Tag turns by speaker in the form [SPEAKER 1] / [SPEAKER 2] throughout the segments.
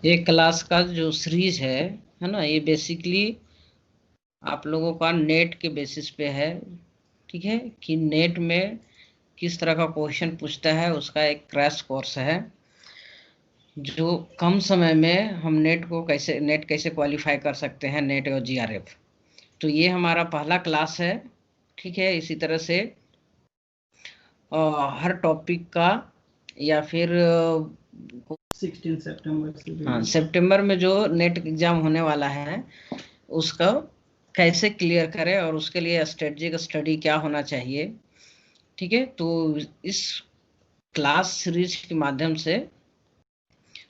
[SPEAKER 1] ये क्लास का जो सीरीज है ना, ये बेसिकली आप लोगों का नेट के बेसिस पे है। ठीक है, कि नेट में किस तरह का क्वेश्चन पूछता है, उसका एक क्रैश कोर्स है, जो कम समय में हम नेट कैसे क्वालिफाई कर सकते हैं, नेट और जीआरएफ। तो ये हमारा पहला क्लास है। ठीक है, इसी तरह से हर टॉपिक का या फिर
[SPEAKER 2] 16 सितंबर से
[SPEAKER 1] हाँ, सितंबर में जो नेट एग्जाम होने वाला है उसका कैसे क्लियर करें और उसके लिए स्ट्रेटजिक स्टडी क्या होना चाहिए। ठीक है, तो इस क्लास सीरीज के माध्यम से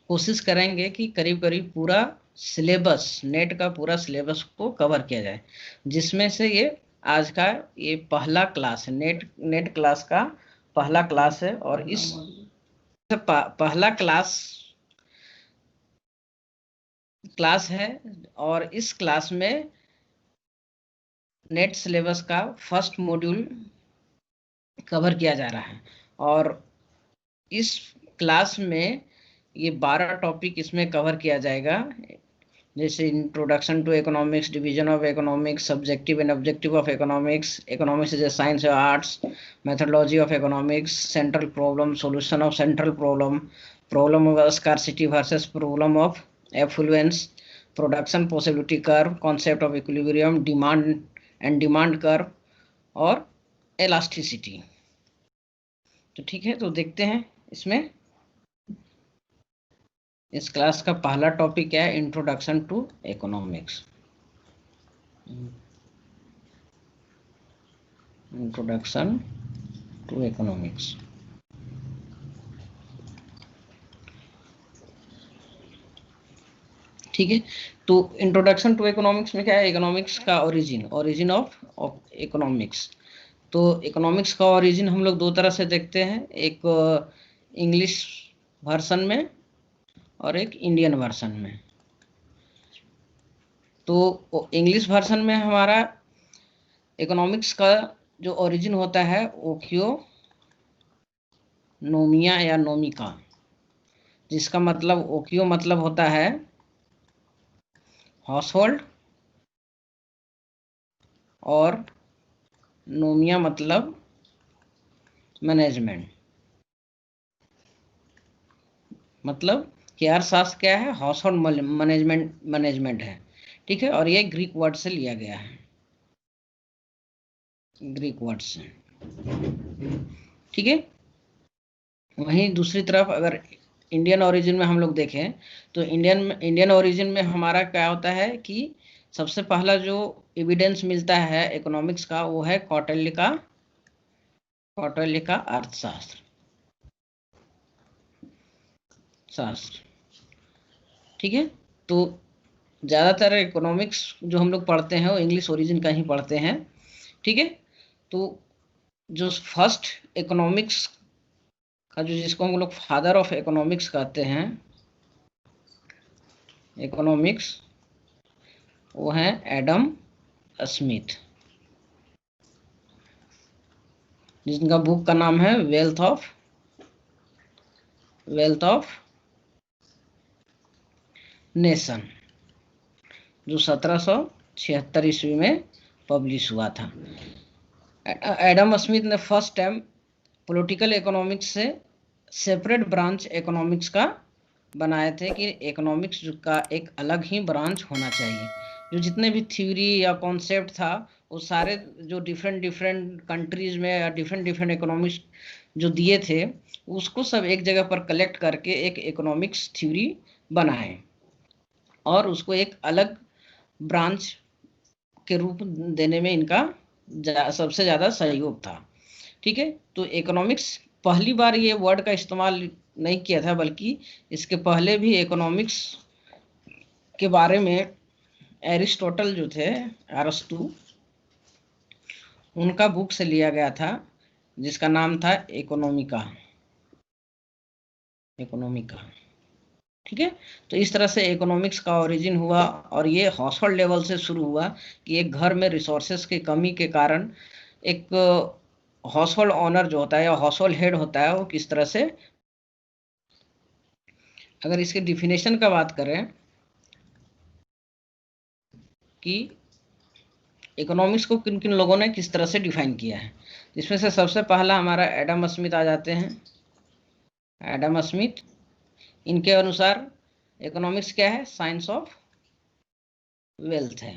[SPEAKER 1] कोशिश करेंगे कि करीब करीब पूरा सिलेबस, नेट का पूरा सिलेबस को कवर किया जाए, जिसमें से ये आज का ये पहला क्लास है, नेट क्लास का पहला क्लास है। और इस पहला क्लास है, और इस क्लास में नेट सिलेबस का फर्स्ट मॉड्यूल कवर किया जा रहा है। और इस क्लास में ये 12 टॉपिक इसमें कवर किया जाएगा, जैसे introduction to economics, division of economics, subjective and objective of economics, economics is a science और arts, methodology of economics, central problem, solution of central problem, problem of scarcity versus problem of affluence, production possibility curve, concept of equilibrium, demand curve और elasticity. तो ठीक है, तो देखते हैं इसमें इस क्लास का पहला टॉपिक क्या है, introduction to economics. Introduction to economics. ठीक है, तो इंट्रोडक्शन टू इकोनॉमिक्स में क्या है, इकोनॉमिक्स का ओरिजिन ऑफ इकोनॉमिक्स। तो इकोनॉमिक्स का ओरिजिन हम लोग दो तरह से देखते हैं, एक इंग्लिश वर्सन में और एक इंडियन वर्सन में। तो इंग्लिश वर्सन में हमारा इकोनॉमिक्स का जो ओरिजिन होता है ओकियो नोमिया या नोमिका, जिसका मतलब ओकियो मतलब होता है हाउस होल्ड, और नोमिया मतलब मैनेजमेंट। मतलब कि अर्थशास्त्र क्या है, हाउस होल्ड मैनेजमेंट है। ठीक है, और ये ग्रीक वर्ड से लिया गया है, ग्रीक वर्ड से। ठीक है, वहीं दूसरी तरफ अगर इंडियन ओरिजिन में हम लोग देखें, तो इंडियन ओरिजिन में हमारा क्या होता है कि सबसे पहला जो एविडेंस मिलता है इकोनॉमिक्स का वो है कौटिल्य का अर्थशास्त्र शास्त्र। ठीक है, तो ज़्यादातर इकोनॉमिक्स जो हम लोग पढ़ते हैं वो इंग्लिश ओरिजिन का ही पढ़ते हैं। ठीक है, तो जो फर्स्ट इकोनॉमिक्स का जो जिसको हम लोग फादर ऑफ इकोनॉमिक्स कहते हैं, इकोनॉमिक्स, वो है एडम स्मिथ, जिनका बुक का नाम है वेल्थ ऑफ नेशन, जो 1776 ईस्वी में पब्लिश हुआ था। एडम स्मिथ ने फर्स्ट टाइम पॉलिटिकल इकोनॉमिक्स से सेपरेट ब्रांच इकोनॉमिक्स का बनाए थे, कि इकोनॉमिक्स का एक अलग ही ब्रांच होना चाहिए। जो जितने भी थ्योरी या कॉन्सेप्ट था वो सारे जो डिफरेंट डिफरेंट कंट्रीज में या डिफरेंट डिफरेंट इकोनॉमिक्स जो दिए थे उसको सब एक जगह पर कलेक्ट करके एक इकोनॉमिक्स थ्योरी बनाए, और उसको एक अलग ब्रांच के रूप देने में इनका सबसे ज़्यादा सहयोग था। ठीक है, तो इकोनॉमिक्स पहली बार ये वर्ड का इस्तेमाल नहीं किया था, बल्कि इसके पहले भी इकोनॉमिक्स के बारे में एरिस्टोटल जो थे, अरस्तु, उनका बुक से लिया गया था, जिसका नाम था इकोनॉमिका। ठीक है, तो इस तरह से इकोनॉमिक्स का ओरिजिन हुआ, और ये हाउस होल्ड लेवल से शुरू हुआ कि एक घर में रिसोर्सेस की कमी के कारण एक हाउस होल्ड ऑनर जो होता है या हाउस होल्ड हेड होता है वो किस तरह से अगर इसके डिफिनेशन का बात करें कि इकोनॉमिक्स को किन किन लोगों ने किस तरह से डिफाइन किया है, इसमें से सबसे पहला हमारा एडम स्मिथ आ जाते हैं। एडम स्मिथ, इनके अनुसार इकोनॉमिक्स क्या है? साइंस ऑफ वेल्थ है,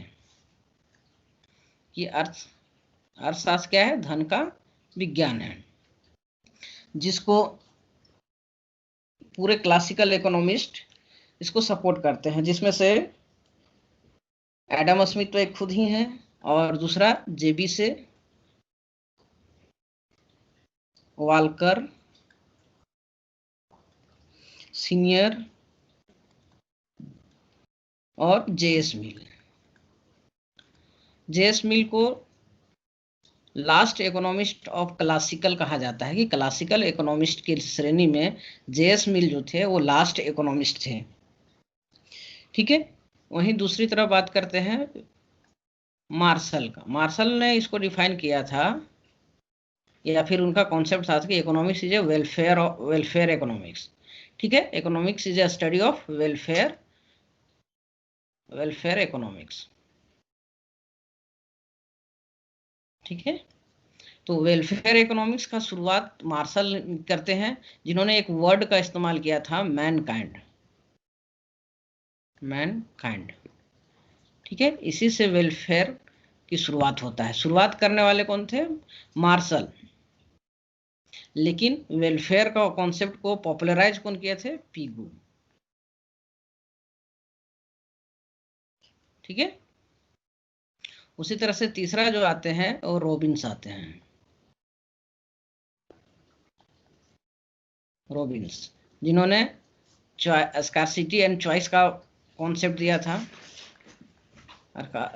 [SPEAKER 1] कि अर्थशास्त्र क्या है? धन का विज्ञान है, जिसको पूरे क्लासिकल इकोनॉमिस्ट इसको सपोर्ट करते हैं, जिसमें से एडम स्मिथ तो एक खुद ही हैं और दूसरा जेबी से वालकर सीनियर और जेएस मिल। जेएस मिल को लास्ट इकोनॉमिस्ट ऑफ क्लासिकल कहा जाता है, कि क्लासिकल इकोनॉमिस्ट की श्रेणी में जेएस मिल जो थे वो लास्ट इकोनॉमिस्ट थे। ठीक है, वहीं दूसरी तरफ बात करते हैं मार्शल का। मार्शल ने इसको डिफाइन किया था, या फिर उनका कॉन्सेप्ट था कि economics is A welfare economics. ठीक है, economics is A study of welfare economics. ठीक है, तो वेलफेयर इकोनॉमिक्स का शुरुआत मार्शल करते हैं, जिन्होंने एक वर्ड का इस्तेमाल किया था, मैनकाइंड। ठीक है, इसी से वेलफेयर की शुरुआत होता है। शुरुआत करने वाले कौन थे? मार्शल। लेकिन वेलफेयर का कॉन्सेप्ट को पॉपुलराइज कौन किए थे? पीगू। ठीक है, उसी तरह से तीसरा जो आते हैं वो रॉबिन्स आते हैं। रॉबिन्स, जिन्होंने स्कार्सिटी एंड चॉइस का कॉन्सेप्ट दिया था।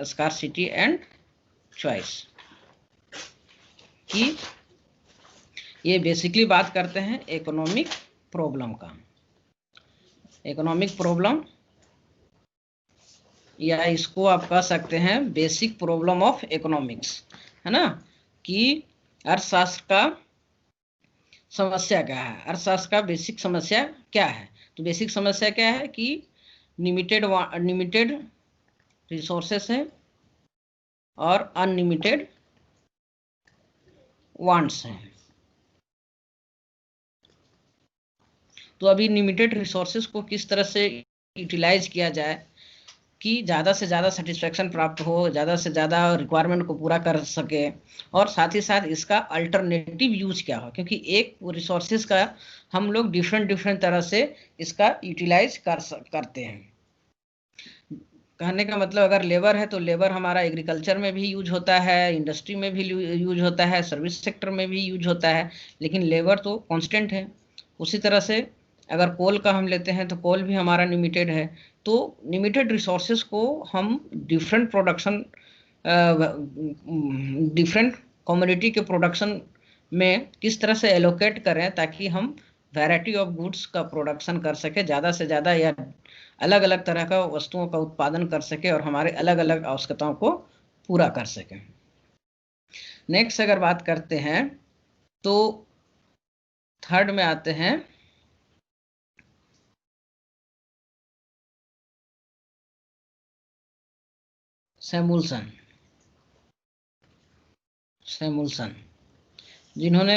[SPEAKER 1] स्कार्सिटी एंड चॉइस की ये बेसिकली बात करते हैं इकोनॉमिक प्रॉब्लम का। इकोनॉमिक प्रॉब्लम, या इसको आप कह सकते हैं बेसिक प्रॉब्लम ऑफ इकोनॉमिक्स, है ना, कि अर्थशास्त्र का समस्या क्या है, अर्थशास्त्र का बेसिक समस्या क्या है। तो बेसिक समस्या क्या है कि लिमिटेड रिसोर्सेस है और अनलिमिटेड वांट्स हैं। तो अभी लिमिटेड रिसोर्सेस को किस तरह से यूटिलाइज किया जाए कि ज़्यादा से ज़्यादा सेटिस्फेक्शन प्राप्त हो, ज़्यादा से ज़्यादा रिक्वायरमेंट को पूरा कर सके, और साथ ही साथ इसका अल्टरनेटिव यूज क्या हो, क्योंकि एक रिसोर्सेज का हम लोग डिफरेंट तरह से इसका यूटिलाइज करते हैं। कहने का मतलब, अगर लेबर है तो लेबर हमारा एग्रीकल्चर में भी यूज होता है, इंडस्ट्री में भी यूज होता है, सर्विस सेक्टर में भी यूज होता है, लेकिन लेबर तो कांस्टेंट है। उसी तरह से अगर कोल का हम लेते हैं तो कोल भी हमारा लिमिटेड है। तो लिमिटेड रिसोर्सेज को हम डिफरेंट प्रोडक्शन, डिफरेंट कमोडिटी के प्रोडक्शन में किस तरह से एलोकेट करें ताकि हम वैरायटी ऑफ गुड्स का प्रोडक्शन कर सके, ज़्यादा से ज़्यादा या अलग अलग तरह का वस्तुओं का उत्पादन कर सके और हमारे अलग अलग आवश्यकताओं को पूरा कर सके। नेक्स्ट अगर बात करते हैं तो थर्ड में आते हैं सैमुअल्सन, जिन्होंने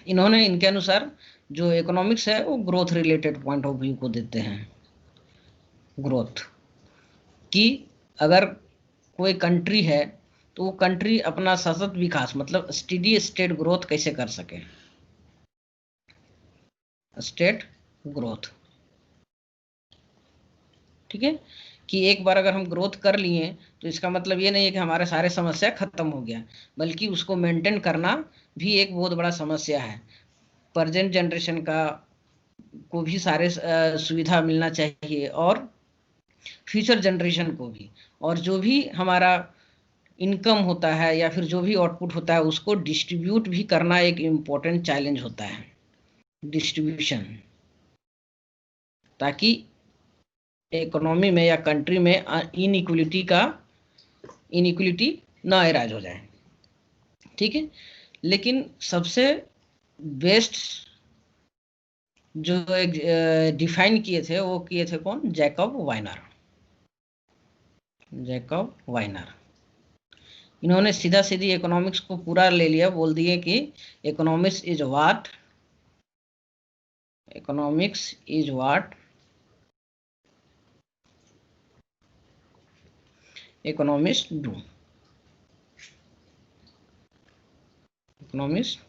[SPEAKER 1] इन्होंने इनके अनुसार जो इकोनॉमिक्स है वो growth related point of view को देते हैं। ग्रोथ कि अगर कोई कंट्री है तो वो कंट्री अपना सतत विकास, मतलब स्टेडी स्टेट ग्रोथ कैसे कर सके। स्टेट ग्रोथ, ठीक है, कि एक बार अगर हम ग्रोथ कर लिए तो इसका मतलब ये नहीं है कि हमारे सारे समस्या खत्म हो गया, बल्कि उसको मेंटेन करना भी एक बहुत बड़ा समस्या है। प्रेजेंट जनरेशन का को भी सारे सुविधा मिलना चाहिए और फ्यूचर जनरेशन को भी, और जो भी हमारा इनकम होता है या फिर जो भी आउटपुट होता है उसको डिस्ट्रीब्यूट भी करना एक इम्पोर्टेंट चैलेंज होता है, डिस्ट्रीब्यूशन, ताकि इकोनॉमी में या कंट्री में इनइक्वलिटी ना एराइज हो जाए। ठीक है, लेकिन सबसे बेस्ट जो डिफाइन किए थे वो किए थे कौन? जैकब वाइनर। जैकब वाइनर इन्होंने सीधा सीधी इकोनॉमिक्स को पूरा ले लिया, बोल दिए कि economics is what economist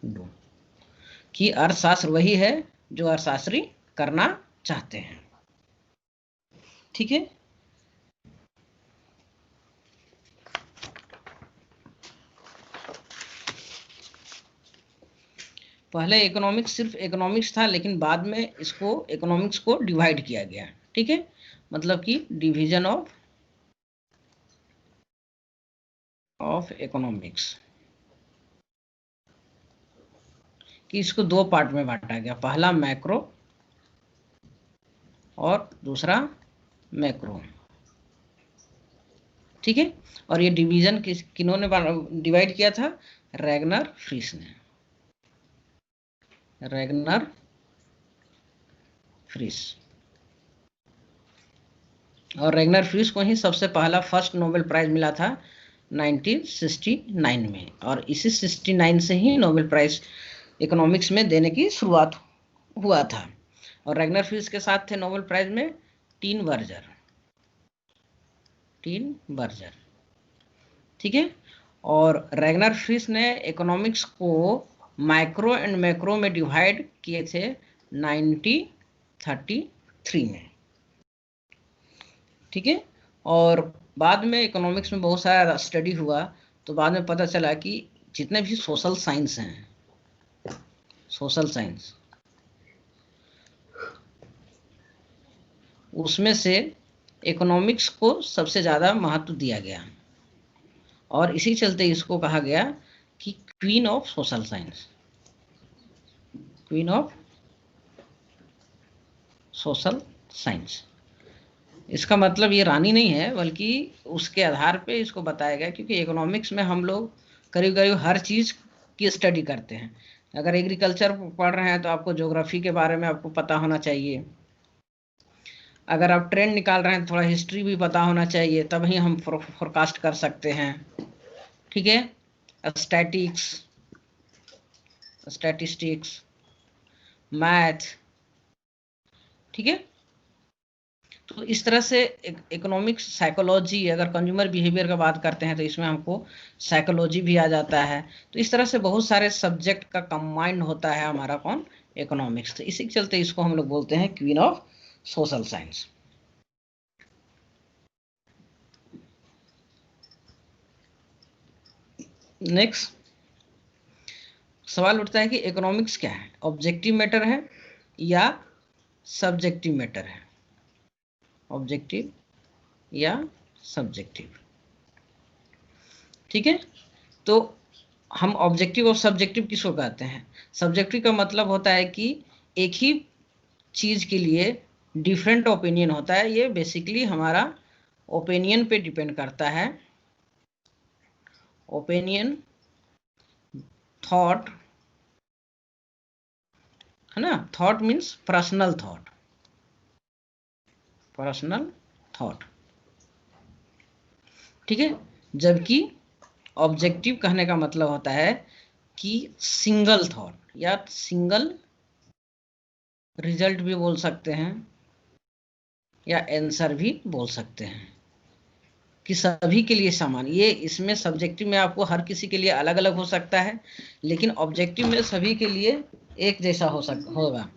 [SPEAKER 1] do. कि अर्थशास्त्र वही है जो अर्थशास्त्री करना चाहते हैं। ठीक है, पहले इकोनॉमिक्स सिर्फ इकोनॉमिक्स था, लेकिन बाद में इसको इकोनॉमिक्स को डिवाइड किया गया। ठीक है, मतलब कि डिवीजन ऑफ इकोनॉमिक्स, कि इसको दो पार्ट में बांटा गया, पहला मैक्रो और दूसरा मैक्रो। ठीक है, और ये डिवीजन किन्होंने डिवाइड किया था? रैगनर फ्रीस ने। रैगनर फ्रीस, और रैगनर फ्रीस को ही सबसे पहला फर्स्ट नोबेल प्राइज मिला था 1969 में, और इसी 69 से ही नोबेल प्राइज इकोनॉमिक्स में देने की शुरुआत हुआ था। और रैगनर फ्रीस के साथ थे नोबेल प्राइज में टीन बर्जर। ठीक है, और रैगनर फ्रीस ने इकोनॉमिक्स को माइक्रो एंड मैक्रो में डिवाइड किए थे 1933 में। ठीक है, और बाद में इकोनॉमिक्स में बहुत सारा स्टडी हुआ, तो बाद में पता चला कि जितने भी सोशल साइंस हैं, सोशल साइंस, उसमें से इकोनॉमिक्स को सबसे ज़्यादा महत्व दिया गया, और इसी चलते इसको कहा गया कि queen of social science, queen of social science. इसका मतलब ये रानी नहीं है, बल्कि उसके आधार पे इसको बताया गया, क्योंकि इकोनॉमिक्स में हम लोग करीब करीब हर चीज़ की स्टडी करते हैं। अगर एग्रीकल्चर पढ़ रहे हैं तो आपको ज्योग्राफी के बारे में आपको पता होना चाहिए। अगर आप ट्रेंड निकाल रहे हैं तो थोड़ा हिस्ट्री भी पता होना चाहिए, तभी हम फोरकास्ट कर सकते हैं। ठीक है, स्टैटिस्टिक्स, मैथ। ठीक है, तो इस तरह से इकोनॉमिक्स, साइकोलॉजी, अगर कंज्यूमर बिहेवियर का बात करते हैं तो इसमें हमको साइकोलॉजी भी आ जाता है। तो इस तरह से बहुत सारे सब्जेक्ट का कंबाइंड होता है हमारा कौन? इकोनॉमिक्स। तो इसी के चलते इसको हम लोग बोलते हैं queen of social science. Next सवाल उठता है कि इकोनॉमिक्स क्या है? ऑब्जेक्टिव मैटर है या सब्जेक्टिव मैटर है? ऑब्जेक्टिव या सब्जेक्टिव। ठीक है, तो हम ऑब्जेक्टिव और सब्जेक्टिव किसको कहते हैं? सब्जेक्टिव का मतलब होता है कि एक ही चीज के लिए डिफरेंट ओपिनियन होता है। ये बेसिकली हमारा ओपिनियन पे डिपेंड करता है। ओपिनियन, थॉट, है ना? Thought means personal thought. ठीक है, जबकि ऑब्जेक्टिव कहने का मतलब होता है कि सिंगल थॉट या सिंगल रिजल्ट भी बोल सकते हैं, या आंसर भी बोल सकते हैं, कि सभी के लिए समान। ये इसमें सब्जेक्टिव में आपको हर किसी के लिए अलग अलग हो सकता है, लेकिन ऑब्जेक्टिव में सभी के लिए एक जैसा होगा।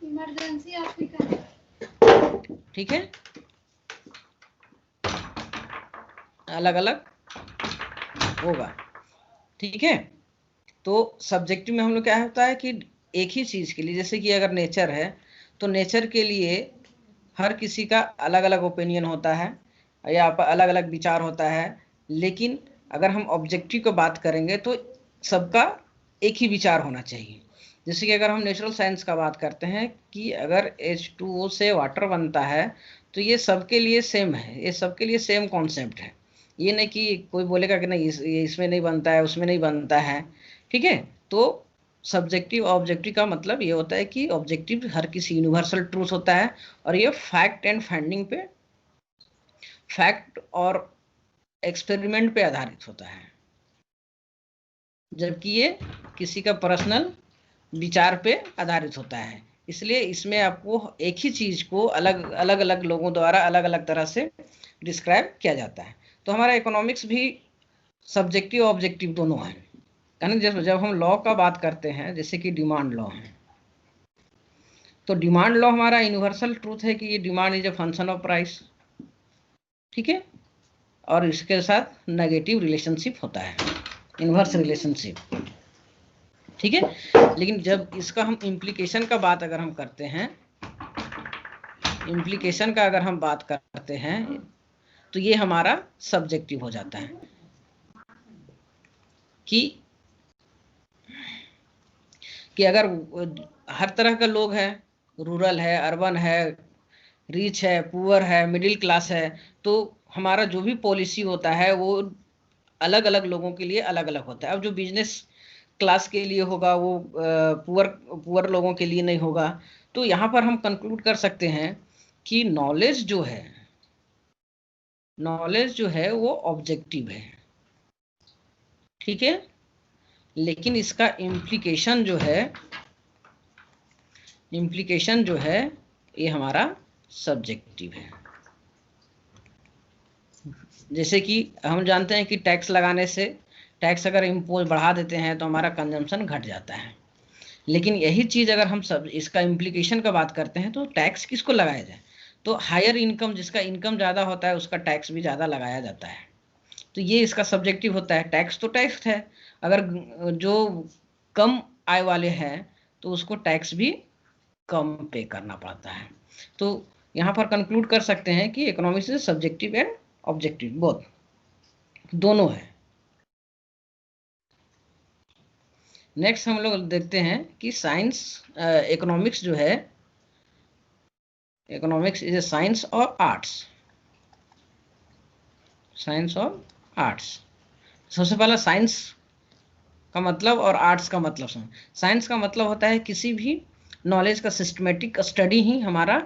[SPEAKER 1] ठीक है, अलग अलग होगा। ठीक है, तो सब्जेक्टिव में हम लोग क्या होता है कि एक ही चीज के लिए, जैसे कि अगर नेचर है तो नेचर के लिए हर किसी का अलग अलग ओपिनियन होता है या अलग अलग विचार होता है, लेकिन अगर हम ऑब्जेक्टिव की बात करेंगे तो सबका एक ही विचार होना चाहिए। जैसे कि अगर हम नेचुरल साइंस का बात करते हैं कि अगर H2O से वाटर बनता है तो ये सबके लिए सेम है, ये सबके लिए सेम कॉन्सेप्ट है। ये नहीं कि कोई बोलेगा कि नहीं इसमें नहीं बनता है, उसमें नहीं बनता है। ठीक है, तो सब्जेक्टिव ऑब्जेक्टिव का मतलब ये होता है कि ऑब्जेक्टिव हर किसी यूनिवर्सल ट्रूथ होता है और ये फैक्ट एंड फाइंडिंग पे, फैक्ट और एक्सपेरिमेंट पे आधारित होता है, जबकि ये किसी का पर्सनल विचार पे आधारित होता है। इसलिए इसमें आपको एक ही चीज को अलग अलग लोगों द्वारा अलग अलग तरह से डिस्क्राइब किया जाता है। तो हमारा इकोनॉमिक्स भी सब्जेक्टिव ऑब्जेक्टिव दोनों है। यानी जब हम लॉ का बात करते हैं, जैसे कि डिमांड लॉ है, तो डिमांड लॉ हमारा यूनिवर्सल ट्रूथ है कि ये demand is a function of price, ठीक है, और इसके साथ नेगेटिव रिलेशनशिप होता है, इनवर्स रिलेशनशिप, ठीक है। लेकिन जब इसका हम इम्प्लीकेशन का बात अगर हम करते हैं, इम्प्लीकेशन का अगर हम बात करते हैं तो ये हमारा सब्जेक्टिव हो जाता है कि अगर हर तरह का लोग है, रूरल है, अर्बन है, रिच है, पुअर है, मिडिल क्लास है, तो हमारा जो भी पॉलिसी होता है वो अलग अलग लोगों के लिए अलग अलग होता है। अब जो बिजनेस क्लास के लिए होगा वो पुअर लोगों के लिए नहीं होगा। तो यहाँ पर हम कंक्लूड कर सकते हैं कि नॉलेज जो है वो ऑब्जेक्टिव है, ठीक है, लेकिन इसका इम्प्लीकेशन जो है ये हमारा सब्जेक्टिव है। जैसे कि हम जानते हैं कि टैक्स लगाने से, टैक्स अगर इम्पोज बढ़ा देते हैं तो हमारा कंजम्पशन घट जाता है, लेकिन यही चीज़ अगर हम सब इसका इम्प्लीकेशन का बात करते हैं तो टैक्स किसको लगाया जाए, तो हायर इनकम, जिसका इनकम ज़्यादा होता है उसका टैक्स भी ज़्यादा लगाया जाता है। तो ये इसका सब्जेक्टिव होता है। टैक्स तो टैक्स है, अगर जो कम आय वाले हैं तो उसको टैक्स भी कम पे करना पड़ता है। तो यहाँ पर कंक्लूड कर सकते हैं कि economics is subjective and objective, both, दोनों है। नेक्स्ट हम लोग देखते हैं कि साइंस, इकोनॉमिक्स जो है, इकोनॉमिक्स इज ए साइंस और आर्ट्स, साइंस और आर्ट्स। सबसे पहला साइंस का मतलब और आर्ट्स का मतलब समझ। साइंस का मतलब होता है किसी भी नॉलेज का सिस्टमेटिक स्टडी ही हमारा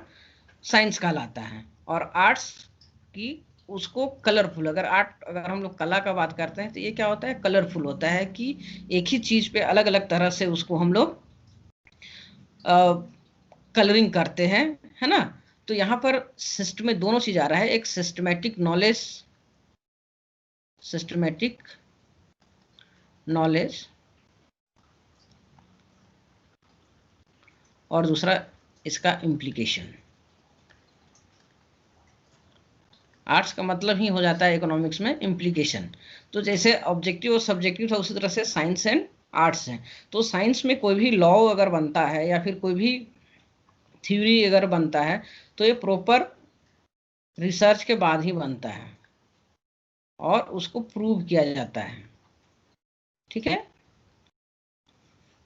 [SPEAKER 1] साइंस कहलाता है, और आर्ट्स की उसको कलरफुल, अगर हम लोग कला का बात करते हैं तो ये क्या होता है, कलरफुल होता है कि एक ही चीज पे अलग अलग तरह से उसको हम लोग कलरिंग करते हैं, है ना। तो यहाँ पर सिस्टम में दोनों चीज आ रहा है, एक सिस्टमेटिक नॉलेज और दूसरा इसका इम्प्लीकेशन। आर्ट्स का मतलब ही हो जाता है इकोनॉमिक्स में इम्प्लीकेशन। तो जैसे ऑब्जेक्टिव और सब्जेक्टिव था उसी तरह से साइंस एंड आर्ट्स है। तो साइंस में कोई भी लॉ अगर बनता है या फिर कोई भी थ्योरी अगर बनता है तो ये प्रॉपर रिसर्च के बाद ही बनता है और उसको प्रूव किया जाता है, ठीक है।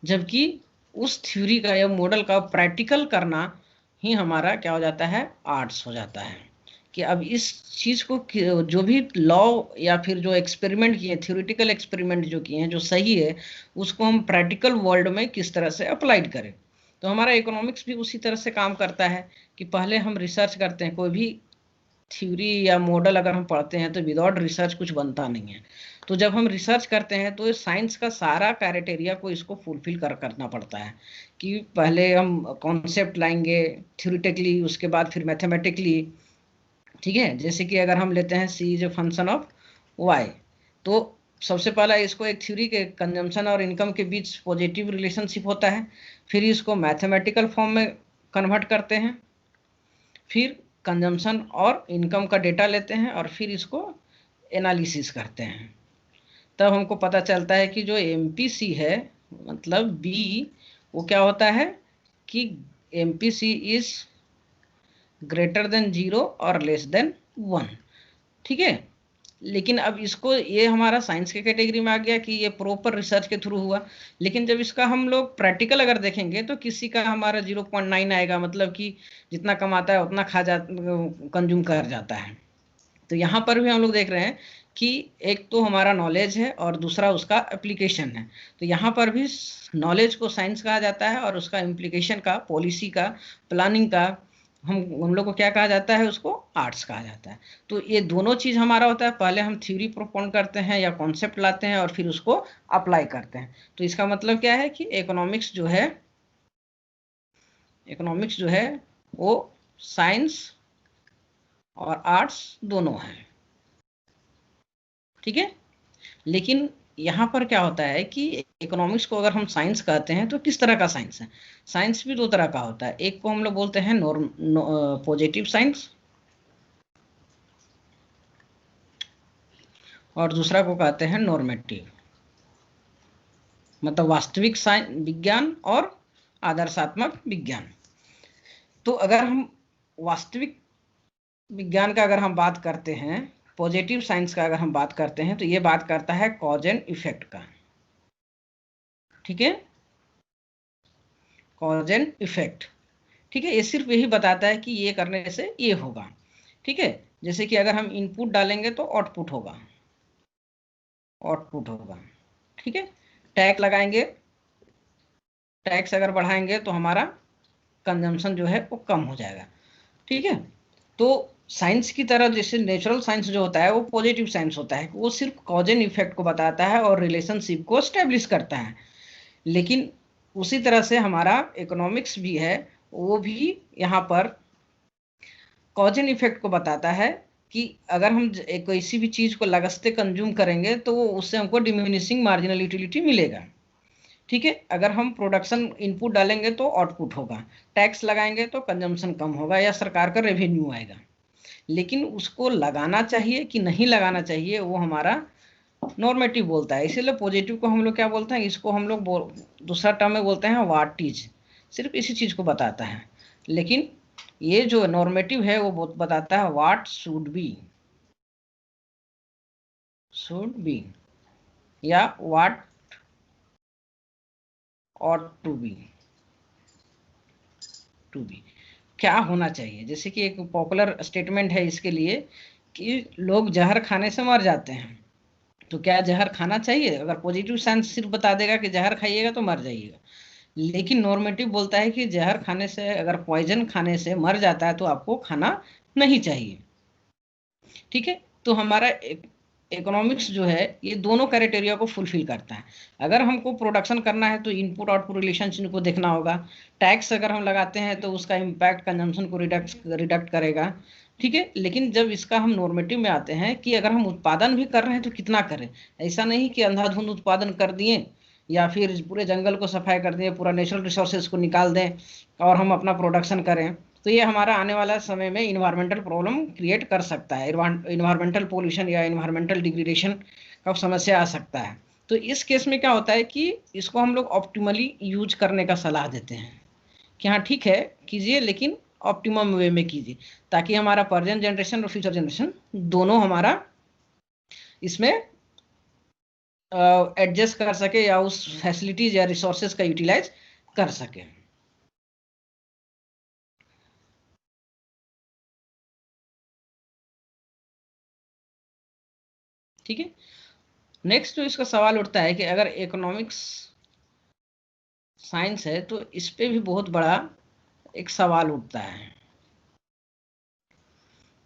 [SPEAKER 1] जबकि उस थ्योरी का या मॉडल का प्रैक्टिकल करना ही हमारा क्या हो जाता है, आर्ट्स हो जाता है। कि अब इस चीज़ को जो भी लॉ या फिर जो एक्सपेरिमेंट किए, थ्योरेटिकल एक्सपेरिमेंट जो किए हैं, जो सही है उसको हम प्रैक्टिकल वर्ल्ड में किस तरह से अप्लाइड करें। तो हमारा इकोनॉमिक्स भी उसी तरह से काम करता है कि पहले हम रिसर्च करते हैं। कोई भी थ्योरी या मॉडल अगर हम पढ़ते हैं तो विदाउट रिसर्च कुछ बनता नहीं है। तो जब हम रिसर्च करते हैं तो साइंस का सारा क्राइटेरिया को इसको फुलफिल करना पड़ता है कि पहले हम कॉन्सेप्ट लाएंगे थ्योरेटिकली, उसके बाद फिर मैथमेटिकली, ठीक है। जैसे कि अगर हम लेते हैं C is a function of Y, तो सबसे पहला इसको एक थ्योरी के कंजम्पशन और इनकम के बीच पॉजिटिव रिलेशनशिप होता है, फिर इसको मैथमेटिकल फॉर्म में कन्वर्ट करते हैं, फिर कंजम्पशन और इनकम का डेटा लेते हैं और फिर इसको एनालिसिस करते हैं। तब हमको पता चलता है कि जो एमपीसी है मतलब बी, वो क्या होता है कि एमपीसी इज ग्रेटर देन 0 और लेस देन 1, ठीक है। लेकिन अब इसको, ये हमारा साइंस के कैटेगरी में आ गया कि ये प्रॉपर रिसर्च के थ्रू हुआ। लेकिन जब इसका हम लोग प्रैक्टिकल अगर देखेंगे तो किसी का हमारा 0.9 आएगा, मतलब कि जितना कमाता है उतना खा जा कंज्यूम कर जाता है। तो यहाँ पर भी हम लोग देख रहे हैं कि एक तो हमारा नॉलेज है और दूसरा उसका एप्लीकेशन है। तो यहाँ पर भी नॉलेज को साइंस कहा जाता है और उसका इम्प्लीकेशन का, पॉलिसी का, प्लानिंग का हम लोग को क्या कहा जाता है, उसको आर्ट्स कहा जाता है। तो ये दोनों चीज़ हमारा होता है, पहले हम थ्योरी प्रोपोन करते हैं या कॉन्सेप्ट लाते हैं और फिर उसको अप्लाई करते हैं। तो इसका मतलब क्या है कि इकोनॉमिक्स जो है वो साइंस और आर्ट्स दोनों हैं, ठीक है। लेकिन यहाँ पर क्या होता है कि इकोनॉमिक्स को अगर हम साइंस कहते हैं तो किस तरह का साइंस है? साइंस भी दो तरह का होता है। एक को हम लोग बोलते हैं पॉजिटिव साइंस और दूसरा को कहते हैं नॉर्मेटिव, मतलब वास्तविक विज्ञान और आदर्शात्मक विज्ञान। तो अगर हम वास्तविक विज्ञान का अगर हम बात करते हैं, पॉजिटिव साइंस का अगर हम बात करते हैं, तो ये बात करता है कॉज एंड इफेक्ट का, ठीक है, कॉज एंड इफेक्ट, ठीक है। ये सिर्फ यही बताता है कि ये करने से ये होगा, ठीक है। जैसे कि अगर हम इनपुट डालेंगे तो आउटपुट होगा, ठीक है। टैक्स लगाएंगे, टैक्स अगर बढ़ाएंगे तो हमारा कंजम्पशन जो है वो कम हो जाएगा, ठीक है। तो साइंस की तरह जैसे नेचुरल साइंस जो होता है वो पॉजिटिव साइंस होता है, वो सिर्फ कॉज एंड इफेक्ट को बताता है और रिलेशनशिप को एस्टेब्लिश करता है। लेकिन उसी तरह से हमारा इकोनॉमिक्स भी है, वो भी यहाँ पर कॉज एंड इफेक्ट को बताता है कि अगर हम किसी भी चीज़ को लगस्ते कंज्यूम करेंगे तो उससे हमको डिमिनिशिंग मार्जिनल यूटिलिटी मिलेगा, ठीक है। अगर हम प्रोडक्शन इनपुट डालेंगे तो आउटपुट होगा, टैक्स लगाएंगे तो कंजम्पशन कम होगा या सरकार का रेवेन्यू आएगा। लेकिन उसको लगाना चाहिए कि नहीं लगाना चाहिए वो हमारा नॉर्मेटिव बोलता है। इसीलिए पॉजिटिव को हम लोग क्या बोलते हैं, इसको हम लोग दूसरा टर्म में बोलते हैं व्हाट इज, सिर्फ इसी चीज़ को बताता है। लेकिन ये जो नॉर्मेटिव है वो बताता है व्हाट शुड बी या व्हाट ought टू बी, क्या होना चाहिए। जैसे कि एक पॉपुलर स्टेटमेंट है इसके लिए कि लोग जहर खाने से मर जाते हैं, तो क्या जहर खाना चाहिए? अगर पॉजिटिव साइंस सिर्फ बता देगा कि जहर खाइएगा तो मर जाइएगा, लेकिन नॉर्मेटिव बोलता है कि जहर खाने से, अगर पॉइजन खाने से मर जाता है तो आपको खाना नहीं चाहिए, ठीक है। तो हमारा इकोनॉमिक्स जो है ये दोनों क्राइटेरिया को फुलफिल करता है। अगर हमको प्रोडक्शन करना है तो इनपुट आउटपुट रिलेशनशिप को देखना होगा। टैक्स अगर हम लगाते हैं तो उसका इम्पैक्ट कंजम्पशन को रिडक्ट करेगा, ठीक है। लेकिन जब इसका हम नॉर्मेटिव में आते हैं कि अगर हम उत्पादन भी कर रहे हैं तो कितना करें, ऐसा नहीं कि अंधाधुंध उत्पादन कर दिए या फिर पूरे जंगल को सफाई कर दिए, पूरा नेचुरल रिसोर्सेज को निकाल दें और हम अपना प्रोडक्शन करें, तो ये हमारा आने वाला समय में इन्वायरमेंटल प्रॉब्लम क्रिएट कर सकता है। इन्वायरमेंटल पोल्यूशन या इन्वायरमेंटल डिग्रेडेशन का समस्या आ सकता है। तो इस केस में क्या होता है कि इसको हम लोग ऑप्टिमली यूज करने का सलाह देते हैं कि हाँ ठीक है कीजिए, लेकिन ऑप्टिमम वे में कीजिए, ताकि हमारा प्रेजेंट जनरेशन और फ्यूचर जनरेशन दोनों हमारा इसमें एडजस्ट कर सके या उस फैसिलिटीज या रिसोर्सेज का यूटिलाइज कर सके। ठीक है। नेक्स्ट जो इसका सवाल उठता है कि अगर इकोनॉमिक्स साइंस है तो इस पे भी बहुत बड़ा एक सवाल उठता है,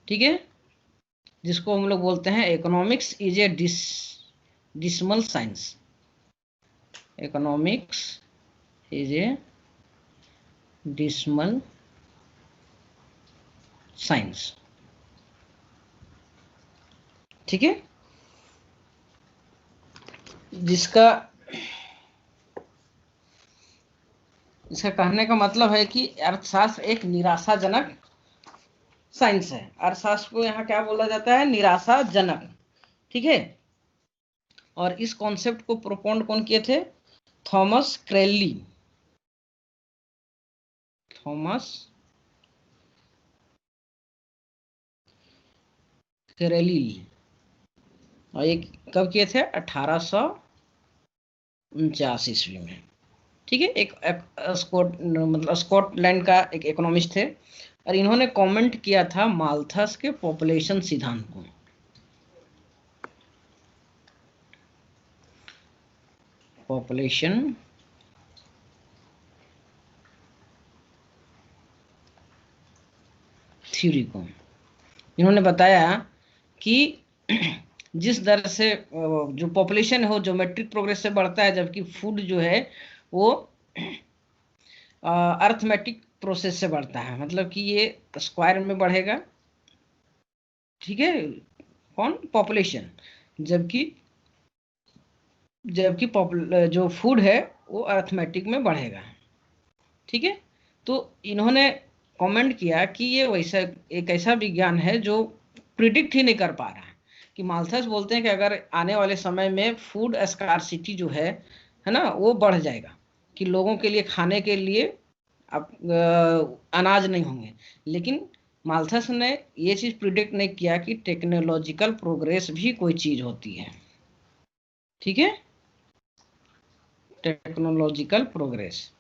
[SPEAKER 1] ठीक है, जिसको हम लोग बोलते हैं economics is A dismal science. Economics is A dismal science, ठीक है, जिसका कहने का मतलब है कि अर्थशास्त्र एक निराशाजनक साइंस है। अर्थशास्त्र को यहाँ क्या बोला जाता है? निराशाजनक, ठीक है। और इस कॉन्सेप्ट को प्रोपोन कौन किए थे? थॉमस क्रेली। थॉमस क्रेली। और ये कब किए थे? 1849 ईस्वी में, ठीक है। एक स्कॉटलैंड का एक इकोनॉमिस्ट थे और इन्होंने कमेंट किया था माल्थस के पॉपुलेशन सिद्धांत को। पॉपुलेशन थ्योरी को। इन्होंने बताया कि जिस दर से जो पॉपुलेशन हो ज्योमेट्रिक प्रोग्रेस से बढ़ता है, जबकि फूड जो है वो अर्थमेटिक प्रोसेस से बढ़ता है, मतलब कि ये स्क्वायर में बढ़ेगा, ठीक है, कौन, पॉपुलेशन, जबकि जबकि जो फूड है वो अर्थमेटिक में बढ़ेगा, ठीक है। तो इन्होंने कमेंट किया कि ये वैसा एक ऐसा विज्ञान है जो प्रिडिक्ट ही नहीं कर पा रहा है, कि माल्थस बोलते हैं कि अगर आने वाले समय में फूड स्कार्सिटी जो है ना, वो बढ़ जाएगा, कि लोगों के लिए खाने के लिए अब अनाज नहीं होंगे। लेकिन माल्थस ने ये चीज प्रिडिक्ट नहीं किया कि टेक्नोलॉजिकल प्रोग्रेस भी कोई चीज होती है, ठीक है, टेक्नोलॉजिकल प्रोग्रेस।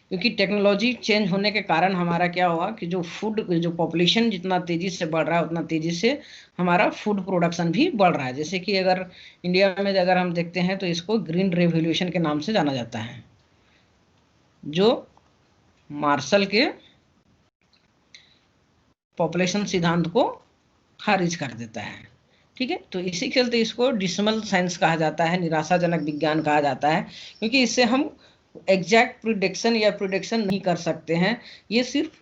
[SPEAKER 1] क्योंकि टेक्नोलॉजी चेंज होने के कारण हमारा क्या हुआ कि जो फूड, जो पॉपुलेशन जितना तेजी से बढ़ रहा है उतना तेजी से हमारा फूड प्रोडक्शन भी बढ़ रहा है। जैसे कि अगर इंडिया में अगर हम देखते हैं तो इसको ग्रीन रेवोल्यूशन के नाम से जाना जाता है, जो मार्शल के पॉपुलेशन सिद्धांत को खारिज कर देता है, ठीक है। तो इसी के चलते इसको डिसिमल साइंस कहा जाता है, निराशाजनक विज्ञान कहा जाता है, क्योंकि इससे हम एग्जैक्ट प्रिडिक्शन या प्रिडिक्शन नहीं कर सकते हैं। ये सिर्फ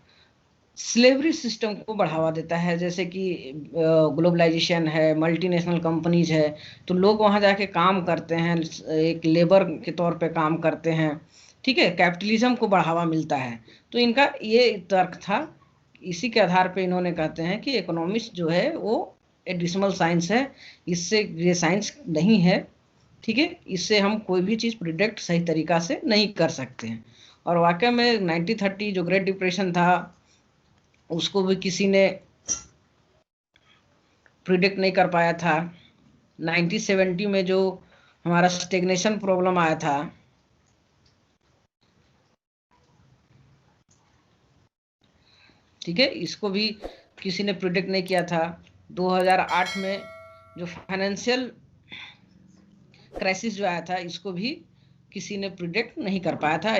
[SPEAKER 1] स्लेवरी सिस्टम को बढ़ावा देता है, जैसे कि ग्लोबलाइजेशन है, मल्टीनेशनल कंपनीज है, तो लोग वहां जाके काम करते हैं, एक लेबर के तौर पे काम करते हैं, ठीक है, कैपिटलिज्म को बढ़ावा मिलता है। तो इनका ये तर्क था, इसी के आधार पे इन्होंने कहते हैं कि इकोनॉमिक्स जो है वो एडिशनल साइंस है, इससे ये साइंस नहीं है, ठीक है, इससे हम कोई भी चीज़ प्रिडिक्ट सही तरीका से नहीं कर सकते हैं। और वाकई में 1930 जो ग्रेट डिप्रेशन था उसको भी किसी ने प्रिडिक्ट नहीं कर पाया था। 1970 में जो हमारा स्टेग्नेशन प्रॉब्लम आया था, ठीक है, इसको भी किसी ने प्रिडिक्ट नहीं किया था। 2008 में जो फाइनेंशियल क्राइसिस जो आया था, इसको भी किसी ने प्रिडिक्ट नहीं कर पाया था।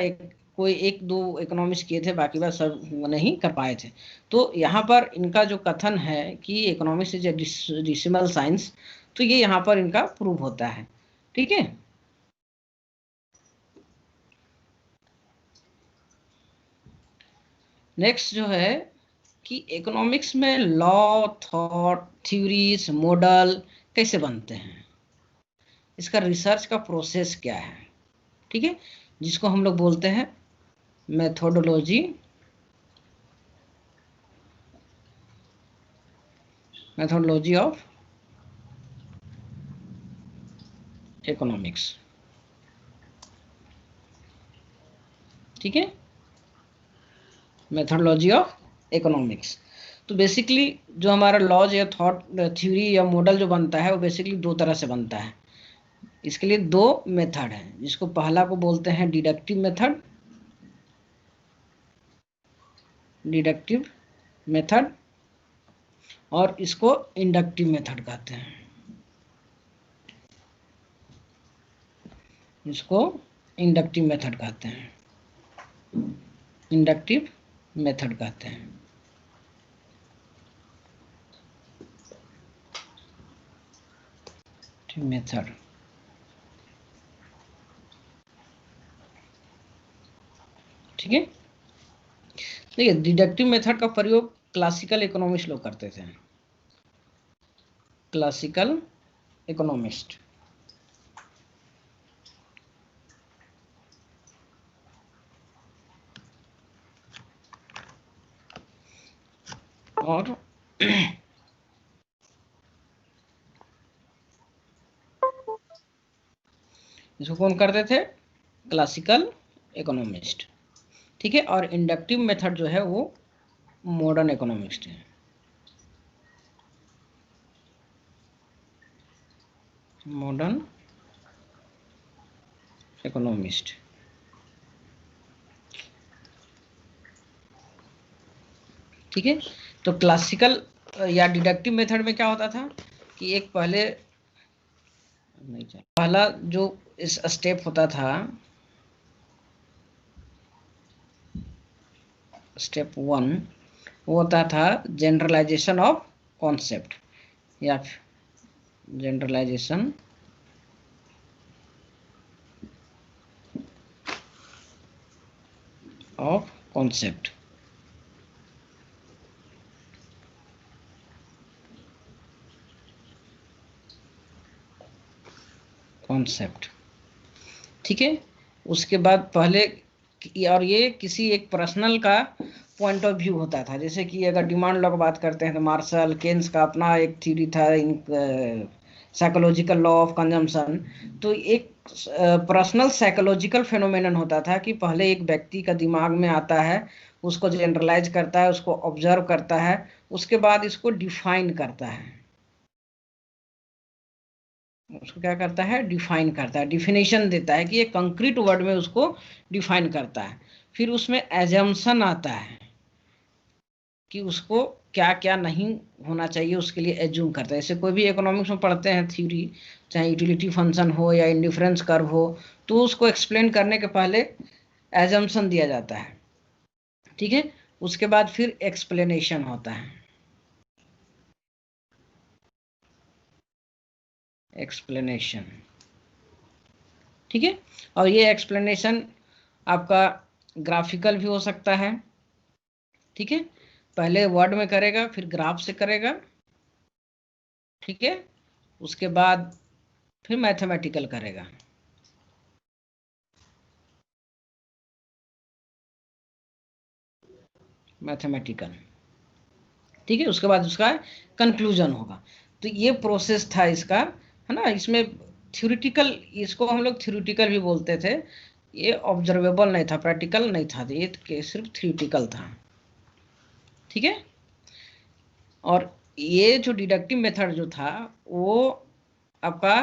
[SPEAKER 1] कोई एक दो इकोनॉमिस्ट किए थे, बाकी बात सब नहीं कर पाए थे। तो यहाँ पर इनका जो कथन है कि economics is A decimal science, तो ये यहाँ पर इनका प्रूव होता है, ठीक है। नेक्स्ट जो है कि इकोनॉमिक्स में लॉ, थॉट, थ्योरीज, मॉडल कैसे बनते हैं, इसका रिसर्च का प्रोसेस क्या है, ठीक है, जिसको हम लोग बोलते हैं मेथोडोलॉजी, मेथोडोलॉजी ऑफ इकोनॉमिक्स, ठीक है, मेथोडोलॉजी ऑफ इकोनॉमिक्स। तो बेसिकली जो हमारा लॉज या थॉट, थ्योरी या मॉडल जो बनता है वो बेसिकली दो तरह से बनता है। इसके लिए दो मेथड हैं, जिसको पहला को बोलते हैं डिडक्टिव मेथड, डिडक्टिव मेथड, और इसको इंडक्टिव मेथड कहते हैं, इसको इंडक्टिव मेथड कहते हैं, इंडक्टिव मेथड कहते हैं। मेथड, ठीक है। देखिए, डिडक्टिव मेथड का प्रयोग क्लासिकल इकोनॉमिस्ट लोग करते थे, क्लासिकल इकोनॉमिस्ट, और इसको कौन करते थे, क्लासिकल इकोनॉमिस्ट, ठीक है। और इंडक्टिव मेथड जो है वो मॉडर्न इकोनॉमिस्ट है, मॉडर्न इकोनॉमिस्ट, ठीक है। तो क्लासिकल या डिडक्टिव मेथड में क्या होता था कि एक पहला जो इस स्टेप होता था, स्टेप 1 वो होता था जनरलाइजेशन ऑफ कॉन्सेप्ट या जनरलाइजेशन ऑफ कॉन्सेप्ट। कॉन्सेप्ट ठीक है। उसके बाद पहले, और ये किसी एक पर्सनल का पॉइंट ऑफ व्यू होता था। जैसे कि अगर डिमांड लॉ की बात करते हैं तो मार्शल केन्स का अपना एक थ्योरी था, साइकोलॉजिकल लॉ ऑफ कंजम्पशन। तो एक पर्सनल साइकोलॉजिकल फेनोमेनन होता था कि पहले एक व्यक्ति का दिमाग में आता है, उसको जनरलाइज करता है, उसको ऑब्जर्व करता है, उसके बाद इसको डिफाइन करता है। उसको क्या करता है? डिफाइन करता है, डिफिनेशन देता है कि एक कंक्रीट वर्ड में उसको डिफाइन करता है। फिर उसमें एजम्पशन आता है कि उसको क्या क्या नहीं होना चाहिए, उसके लिए एज्यूम करता है। जैसे कोई भी इकोनॉमिक्स में पढ़ते हैं थ्योरी, चाहे यूटिलिटी फंक्शन हो या इंडिफरेंस कर्व हो, तो उसको एक्सप्लेन करने के पहले एजम्पशन दिया जाता है, ठीक है। उसके बाद फिर एक्सप्लेनेशन होता है, एक्सप्लेनेशन, ठीक है। और ये एक्सप्लेनेशन आपका ग्राफिकल भी हो सकता है, ठीक है। पहले वर्ड में करेगा, फिर ग्राफ से करेगा, ठीक है। उसके बाद फिर मैथमेटिकल करेगा, मैथमेटिकल, ठीक है। उसके बाद उसका कंक्लूजन होगा। तो ये प्रोसेस था इसका, है ना। इसमें थ्योरेटिकल, इसको हम लोग थ्योरेटिकल भी बोलते थे। ये ऑब्जर्वेबल नहीं था, प्रैक्टिकल नहीं था, ये सिर्फ थ्योरेटिकल था, ठीक है। और ये जो डिडक्टिव मेथड जो था वो आपका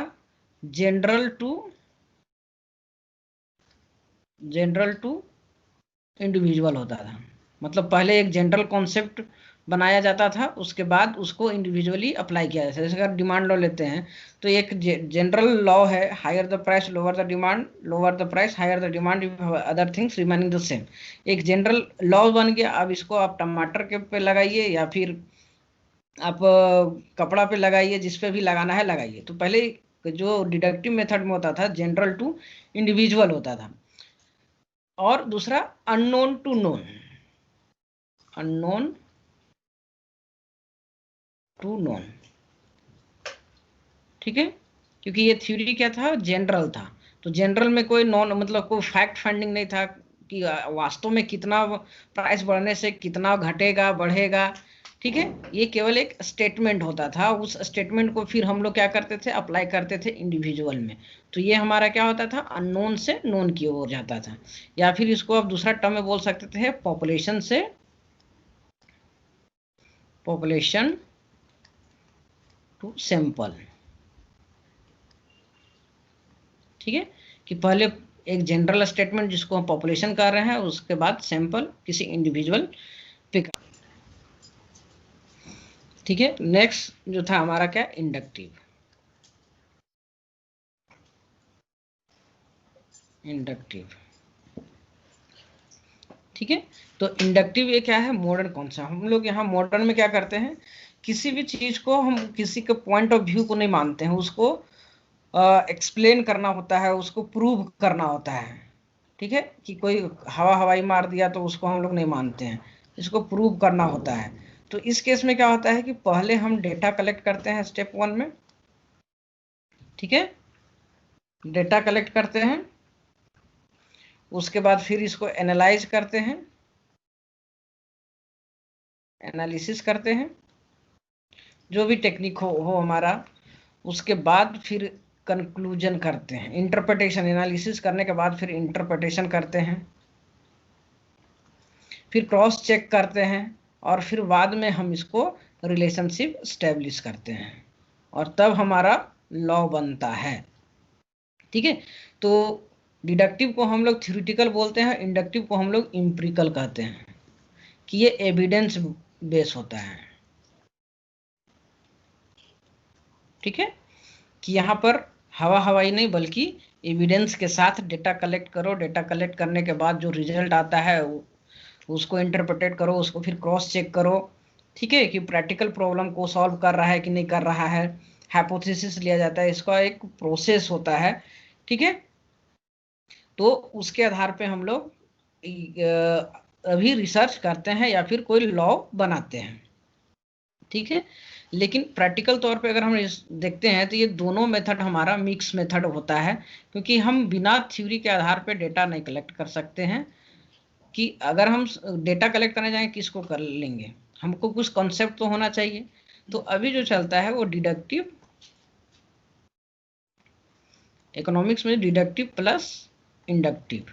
[SPEAKER 1] जनरल टू इंडिविजुअल होता था। मतलब पहले एक जनरल कॉन्सेप्ट बनाया जाता था, उसके बाद उसको इंडिविजुअली अप्लाई किया जाता है। जैसे अगर डिमांड लॉ लेते हैं तो एक जनरल लॉ है, higher the price lower the demand, lower the price higher the demand, other things remaining the same. एक जनरल लॉ बन गया। अब इसको आप टमाटर के पे लगाइए या फिर आप कपड़ा पे लगाइए, जिस पे भी लगाना है लगाइए। तो पहले जो डिडक्टिव मेथड में होता था जनरल टू इंडिविजुअल होता था। और दूसरा unknown to known, unknown to known, ठीक है। क्योंकि ये थ्योरी क्या था? जनरल था। तो जनरल में कोई नॉन, मतलब कोई फैक्ट फाइंडिंग नहीं था कि वास्तव में कितना प्राइस बढ़ने से कितना घटेगा बढ़ेगा, ठीक है। ये केवल एक स्टेटमेंट होता था। उस स्टेटमेंट को फिर हम लोग क्या करते थे? अप्लाई करते थे इंडिविजुअल में। तो ये हमारा क्या होता था? अननोन से नोन की ओर जाता था। या फिर इसको आप दूसरा टर्म में बोल सकते थे, पॉपुलेशन से पॉपुलेशन टू सैंपल, ठीक है। कि पहले एक जनरल स्टेटमेंट जिसको हम पॉपुलेशन कर रहे हैं, उसके बाद सैंपल किसी इंडिविजुअल पे, ठीक है। नेक्स्ट जो था हमारा क्या? इंडक्टिव, इंडक्टिव, ठीक है। तो इंडक्टिव ये क्या है? Modern concept. हम लोग यहाँ मॉडर्न में क्या करते हैं? किसी भी चीज को हम किसी के पॉइंट ऑफ व्यू को नहीं मानते हैं, उसको एक्सप्लेन करना होता है, उसको प्रूव करना होता है, ठीक है। कि कोई हवाई मार दिया तो उसको हम लोग नहीं मानते हैं, इसको प्रूव करना होता है। तो इस केस में क्या होता है कि पहले हम डेटा कलेक्ट करते हैं स्टेप 1 में, ठीक है। डेटा कलेक्ट करते हैं, उसके बाद फिर इसको एनालाइज करते हैं, एनालिसिस करते हैं, जो भी टेक्निक हो हमारा। उसके बाद फिर कंक्लूजन करते हैं, इंटरप्रिटेशन, एनालिसिस करने के बाद फिर इंटरप्रिटेशन करते हैं, फिर क्रॉस चेक करते हैं, और फिर बाद में हम इसको रिलेशनशिप स्टेब्लिश करते हैं, और तब हमारा लॉ बनता है, ठीक है। तो डिडक्टिव को हम लोग थ्योरेटिकल बोलते हैं, इंडक्टिव को हम लोग एम्पिरिकल कहते हैं, कि ये एविडेंस बेस होता है, ठीक है। कि यहाँ पर हवाई नहीं बल्कि एविडेंस के साथ डेटा कलेक्ट करो, डेटा कलेक्ट करने के बाद जो रिजल्ट आता है उसको इंटरप्रेटेट करो, उसको फिर क्रॉस चेक करो, ठीक है, कि प्रैक्टिकल प्रॉब्लम को सॉल्व कर रहा है कि नहीं कर रहा है, हाइपोथेसिस लिया जाता है, इसका एक प्रोसेस होता है, ठीक है। तो उसके आधार पे हम लोग अभी रिसर्च करते हैं या फिर कोई लॉ बनाते हैं, ठीक है। लेकिन प्रैक्टिकल तौर पे अगर हम देखते हैं तो ये दोनों मेथड हमारा मिक्स मेथड होता है, क्योंकि हम बिना थ्योरी के आधार पे डेटा नहीं कलेक्ट कर सकते हैं। कि अगर हम डेटा कलेक्ट करने जाएंगे किसको कर लेंगे, हमको कुछ कॉन्सेप्ट तो होना चाहिए। तो अभी जो चलता है वो डिडक्टिव इकोनॉमिक्स में, डिडक्टिव प्लस इंडक्टिव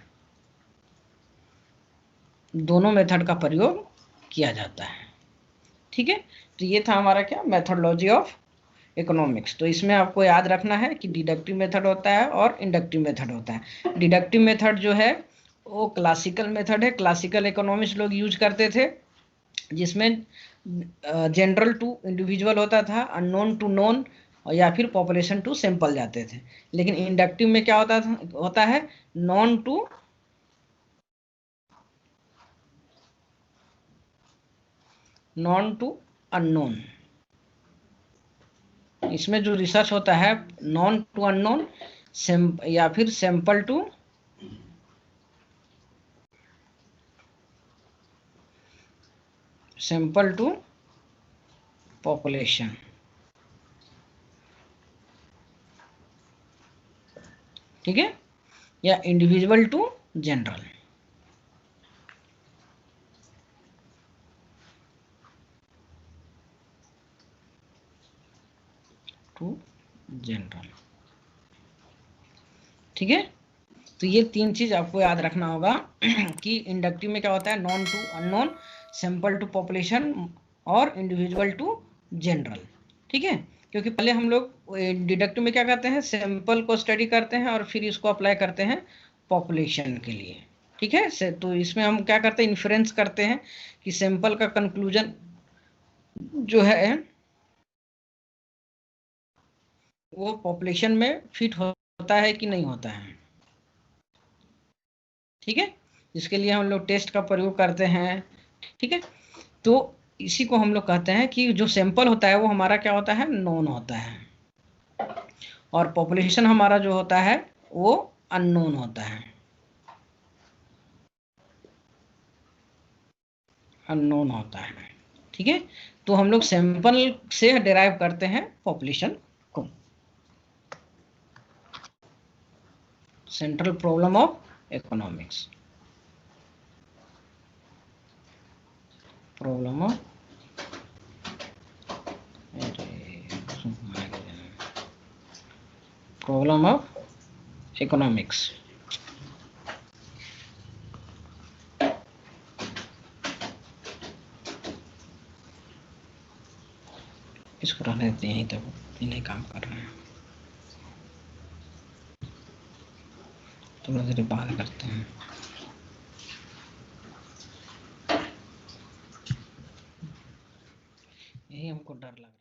[SPEAKER 1] दोनों मेथड का प्रयोग किया जाता है, ठीक है। तो ये था हमारा क्या, मेथोडोलॉजी ऑफ इकोनॉमिक्स। तो इसमें आपको याद रखना है कि डिडक्टिव मेथड होता है और इंडक्टिव मेथड होता है। डिडक्टिव मेथड जो है वो क्लासिकल मेथड है, क्लासिकल इकोनॉमिक्स लोग यूज करते थे, जिसमें जनरल टू इंडिविजुअल होता था, अननोन टू नोन, या फिर पॉपुलेशन टू सैंपल जाते थे। लेकिन इंडक्टिव में क्या होता है नॉन टू अननोन। इसमें जो रिसर्च होता है नॉन टू अननोन या फिर सैंपल टू पॉपुलेशन, ठीक है, या individual to general. To general, ठीक है। तो ये तीन चीज आपको याद रखना होगा कि इंडक्टिव में क्या होता है known to unknown, sample to population और इंडिविजुअल टू जनरल, ठीक है। क्योंकि पहले हम लोग डिडक्टिव में क्या करते हैं, सैंपल को स्टडी करते हैं और फिर इसको अप्लाई करते हैं पॉपुलेशन के लिए, ठीक है। तो इसमें हम क्या करते हैं, इन्फ्रेंस करते हैं कि सैंपल का कंक्लूजन जो है वो पॉपुलेशन में फिट होता है कि नहीं होता है, ठीक है। इसके लिए हम लोग टेस्ट का प्रयोग करते हैं, ठीक है। तो इसी को हम लोग कहते हैं कि जो सैंपल होता है वो हमारा क्या होता है नोन होता है, और पॉपुलेशन हमारा जो होता है वो अननोन होता है, अननोन होता है, ठीक है। तो हम लोग सैंपल से डिराइव करते हैं पॉपुलेशन को। Central problem of economics, problem of economics. इसको रहने देते हैं, यहीं तक इन्हें काम कर रहे हैं, थोड़ा देर बाद करते हैं। यही हमको डर लग रहा है।